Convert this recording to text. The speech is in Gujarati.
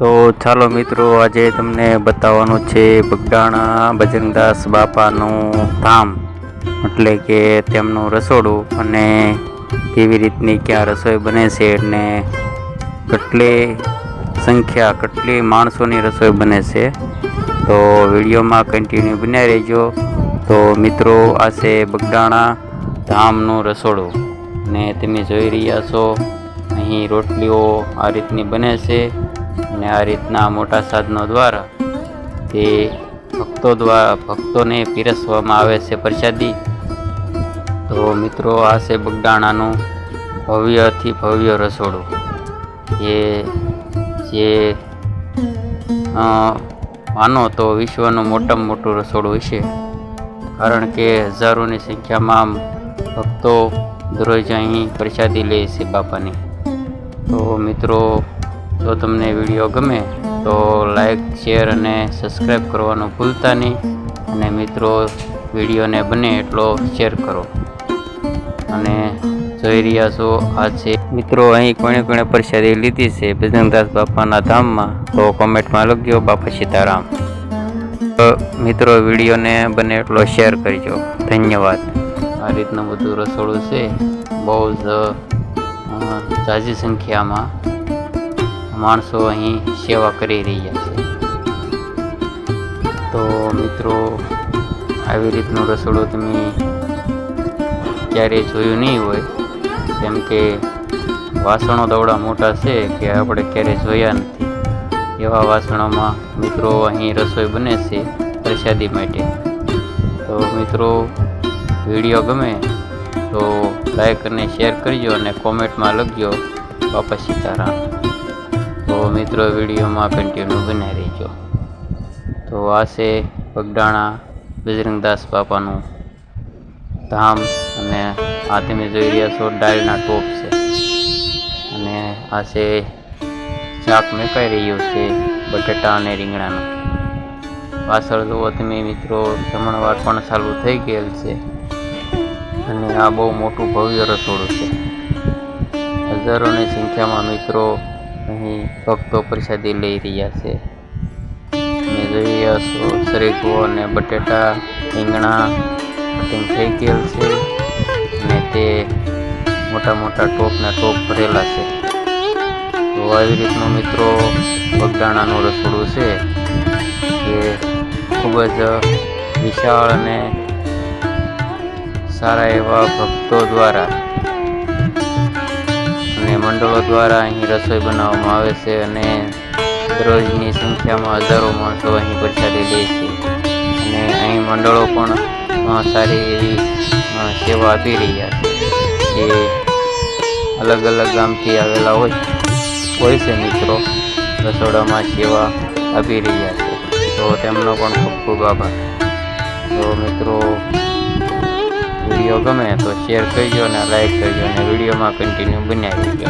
તો ચાલો મિત્રો, આજે તમને બતાવવાનું છે બગડાણા બજરંગદાસ બાપાનું ધામ, એટલે કે તેમનું રસોડું અને કેવી રીતની ક્યાં રસોઈ બને છે અને કેટલી માણસોની રસોઈ બને છે. તો વિડીયોમાં કન્ટિન્યુ બન્યા રહેજો. તો મિત્રો, આ છે બગડાણા ધામનું રસોડું ને તમે જોઈ રહ્યા છો અહીં રોટલીઓ આ રીતની બને છે અને આ રીતના મોટા સાધનો દ્વારા તે ભક્તોને પીરસવામાં આવે છે પ્રસાદી. તો મિત્રો, આ છે બગડાણાનું ભવ્યથી ભવ્ય રસોડું, જે માનો તો વિશ્વનું મોટામાં મોટું રસોડું હશે, કારણ કે હજારોની સંખ્યામાં ભક્તો દરરોજ અહીં પ્રસાદી લે છે બાપાની. તો મિત્રો, જો તમને વિડીયો ગમે તો લાઈક, શેર અને સબસ્ક્રાઈબ કરવાનું ભૂલતા નહીં. અને મિત્રો, વિડીયોને બને એટલો શેર કરો. અને જોઈ રહ્યા છો, આ છે મિત્રો અહીં કોણે પ્રસાદી લીધી છે બજરંગદાસ બાપાના ધામમાં, તો કોમેન્ટમાં લખજો બાપા સીતારામ. મિત્રો, વિડીયોને બને એટલો શેર કરજો. ધન્યવાદ. આ રીતનું બધું રસોડું છે. બહુ જ ઝાઝી સંખ્યામાં માણસો અહીં સેવા કરી રહ્યા છે. તો મિત્રો, આવી રીતનું રસોડું તમે ક્યારેય જોયું નહીં હોય, કેમ કે વાસણો દવડા મોટા છે કે આપણે ક્યારેય જોયા નથી. એવા વાસણોમાં મિત્રો અહીં રસોઈ બને છે પ્રસાદી માટે. તો મિત્રો, વિડીયો ગમે તો લાઈક અને શેર કરજો અને કોમેન્ટમાં લખજો બાપા સીતારામ. તો મિત્રો, વિડીયોમાં કન્ટિન્યુ બને રહેજો. તો આ છે બગડાણા બજરંગદાસ બાપાનું ધામ અને આ તમે જોઈ રહ્યા છો દાળના ટોપ છે. અને આ છે શાક મેકાઈ રહ્યું છે બટેટા અને રીંગણાનું. પાછળ જુઓ તમે મિત્રો, જમણવાર પણ ચાલુ થઈ ગયેલ છે. અને આ બહુ મોટું ભવ્ય રસોડું છે. હજારોની સંખ્યામાં મિત્રો અહીં ભક્તો પ્રસાદી લઈ રહ્યા છે. તમે જોઈ રહ્યા છો શરીકો અને બટેટા, રીંગણા કટિંગ થઈ ગયેલ છે અને તે મોટા ટોપના ટોપ ભરેલા છે. તો આવી રીતનું મિત્રો બગડાણાનું રસોડું છે, એ ખૂબ જ વિશાળ અને સારા એવા ભક્તો દ્વારા અને મંડળો દ્વારા અહીં રસોઈ બનાવવામાં આવે છે. અને દરરોજની સંખ્યામાં હજારો માણસો અહીં પ્રસાદી લે છે. અને અહીં મંડળો પણ સારી એવી સેવા આપી રહ્યા છે. જે અલગ અલગ ગામથી આવેલા હોય છે મિત્રો, રસોડામાં સેવા આપી રહ્યા છે. તો તેમનો પણ ખૂબ ખૂબ આભાર. તો મિત્રો, વિડીયો ગમે તો શેર કરજો અને લાઈક કરજો અને વિડીયોમાં કન્ટિન્યુ બન્યા રહેજો.